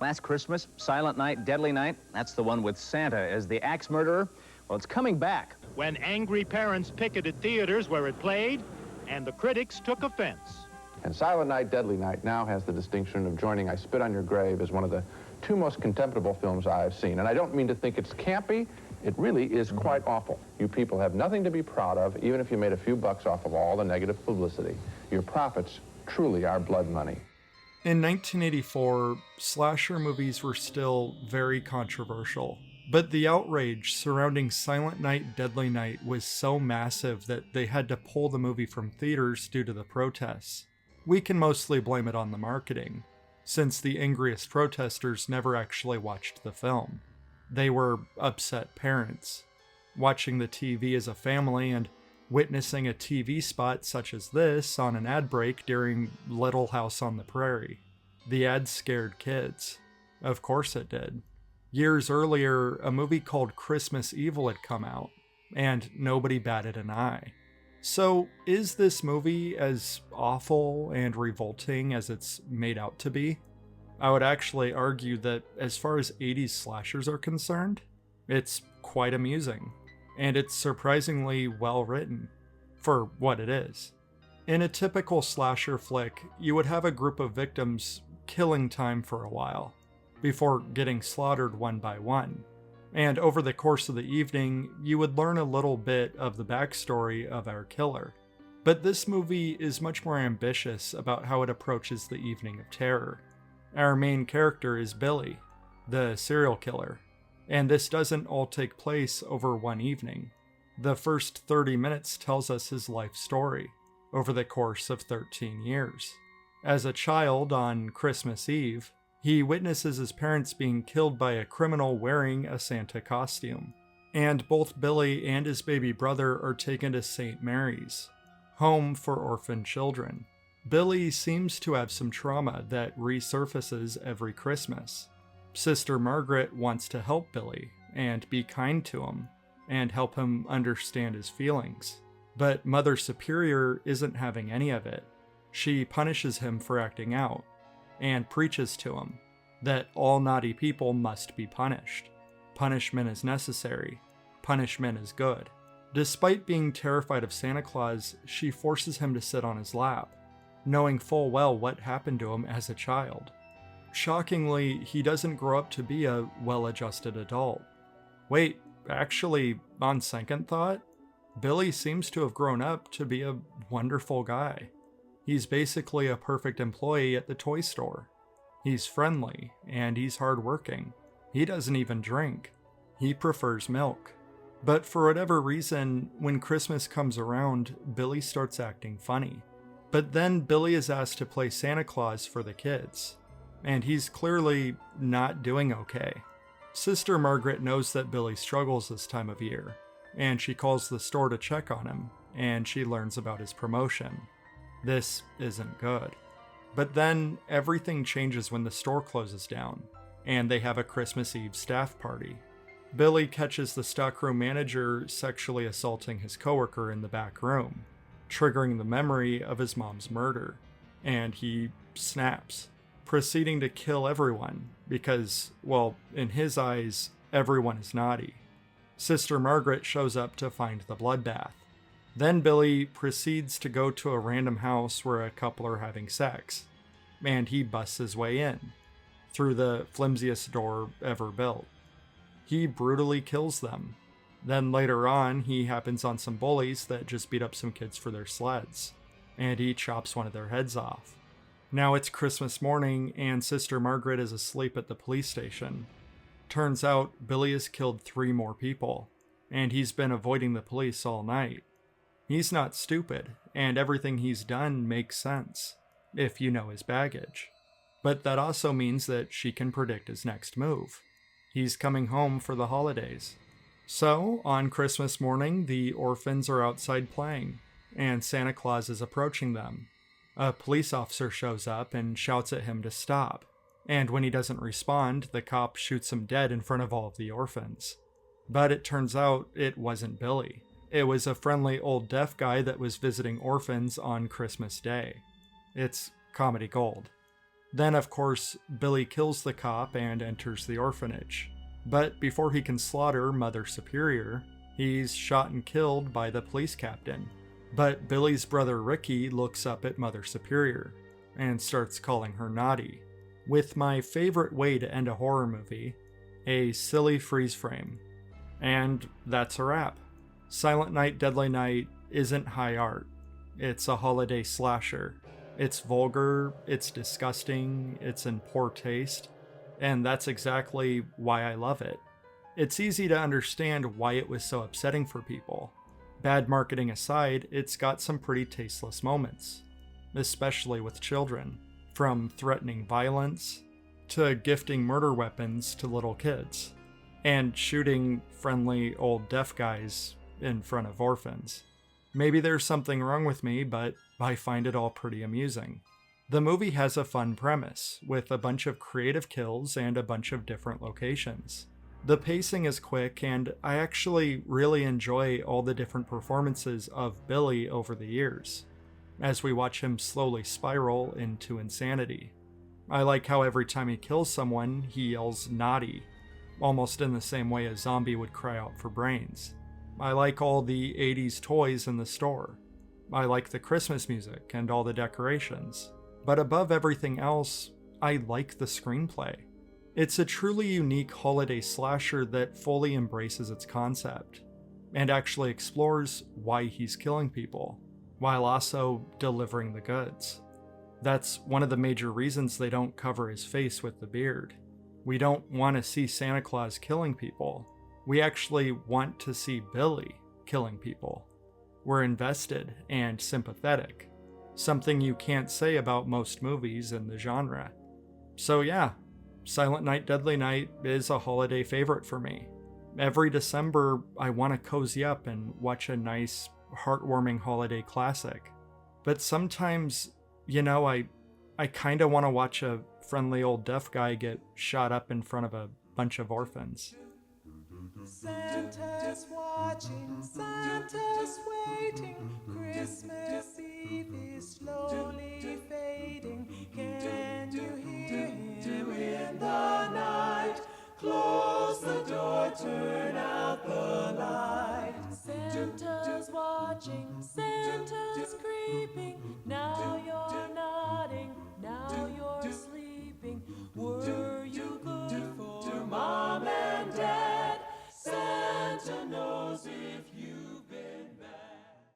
Last Christmas, Silent Night, Deadly Night, that's the one with Santa as the axe murderer. Well, it's coming back. When angry parents picketed theaters where it played, and the critics took offense. And Silent Night, Deadly Night now has the distinction of joining I Spit on Your Grave as one of the two most contemptible films I've seen. And I don't mean to think it's campy. It really is quite awful. You people have nothing to be proud of, even if you made a few bucks off of all the negative publicity. Your profits truly are blood money. In 1984, slasher movies were still very controversial, but the outrage surrounding Silent Night, Deadly Night was so massive that they had to pull the movie from theaters due to the protests. We can mostly blame it on the marketing, since the angriest protesters never actually watched the film. They were upset parents, watching the TV as a family and witnessing a TV spot such as this on an ad break during Little House on the Prairie. The ad scared kids. Of course it did. Years earlier, a movie called Christmas Evil had come out, and nobody batted an eye. So, is this movie as awful and revolting as it's made out to be? I would actually argue that as far as 80s slashers are concerned, it's quite amusing, and it's surprisingly well written, for what it is. In a typical slasher flick, you would have a group of victims killing time for a while, before getting slaughtered one by one. And over the course of the evening, you would learn a little bit of the backstory of our killer. But this movie is much more ambitious about how it approaches the evening of terror. Our main character is Billy, the serial killer, and this doesn't all take place over one evening. The first 30 minutes tells us his life story, over the course of 13 years. As a child on Christmas Eve, he witnesses his parents being killed by a criminal wearing a Santa costume, and both Billy and his baby brother are taken to St. Mary's, home for orphan children. Billy seems to have some trauma that resurfaces every Christmas. Sister Margaret wants to help Billy and be kind to him and help him understand his feelings, but Mother Superior isn't having any of it. She punishes him for acting out, and preaches to him that all naughty people must be punished. Punishment is necessary. Punishment is good. Despite being terrified of Santa Claus, she forces him to sit on his lap, knowing full well what happened to him as a child. Shockingly, he doesn't grow up to be a well-adjusted adult. Wait, actually, on second thought, Billy seems to have grown up to be a wonderful guy. He's basically a perfect employee at the toy store. He's friendly, and he's hardworking. He doesn't even drink. He prefers milk. But for whatever reason, when Christmas comes around, Billy starts acting funny. But then Billy is asked to play Santa Claus for the kids, and he's clearly not doing okay. Sister Margaret knows that Billy struggles this time of year, and she calls the store to check on him, and she learns about his promotion. This isn't good. But then everything changes when the store closes down, and they have a Christmas Eve staff party. Billy catches the stockroom manager sexually assaulting his coworker in the back room, triggering the memory of his mom's murder, and he snaps, proceeding to kill everyone because, well, in his eyes, everyone is naughty. Sister Margaret shows up to find the bloodbath. Then Billy proceeds to go to a random house where a couple are having sex, and he busts his way in, through the flimsiest door ever built. He brutally kills them. Then later on, he happens on some bullies that just beat up some kids for their sleds, and he chops one of their heads off. Now it's Christmas morning, and Sister Margaret is asleep at the police station. Turns out, Billy has killed 3 more people, and he's been avoiding the police all night. He's not stupid, and everything he's done makes sense, if you know his baggage. But that also means that she can predict his next move. He's coming home for the holidays. So, on Christmas morning, the orphans are outside playing, and Santa Claus is approaching them. A police officer shows up and shouts at him to stop, and when he doesn't respond, the cop shoots him dead in front of all of the orphans. But it turns out it wasn't Billy. It was a friendly old deaf guy that was visiting orphans on Christmas Day. It's comedy gold. Then, of course, Billy kills the cop and enters the orphanage. But before he can slaughter Mother Superior, he's shot and killed by the police captain. But Billy's brother Ricky looks up at Mother Superior and starts calling her naughty. With my favorite way to end a horror movie, a silly freeze frame. And that's a wrap. Silent Night, Deadly Night isn't high art. It's a holiday slasher. It's vulgar, it's disgusting, it's in poor taste, and that's exactly why I love it. It's easy to understand why it was so upsetting for people. Bad marketing aside, it's got some pretty tasteless moments, especially with children, from threatening violence to gifting murder weapons to little kids, and shooting friendly old deaf guys in front of orphans. Maybe there's something wrong with me, but I find it all pretty amusing. The movie has a fun premise, with a bunch of creative kills and a bunch of different locations. The pacing is quick, and I actually really enjoy all the different performances of Billy over the years, as we watch him slowly spiral into insanity. I like how every time he kills someone, he yells naughty, almost in the same way a zombie would cry out for brains. I like all the 80s toys in the store. I like the Christmas music and all the decorations. But above everything else, I like the screenplay. It's a truly unique holiday slasher that fully embraces its concept, and actually explores why he's killing people, while also delivering the goods. That's one of the major reasons they don't cover his face with the beard. We don't want to see Santa Claus killing people. We actually want to see Billy killing people. We're invested and sympathetic, something you can't say about most movies in the genre. So yeah, Silent Night, Deadly Night is a holiday favorite for me. Every December, I want to cozy up and watch a nice, heartwarming holiday classic. But sometimes, I kind of want to watch a friendly old deaf guy get shot up in front of a bunch of orphans. Santa's watching, Santa's waiting, Christmas Eve is slowly fading. Can you hear him in the night?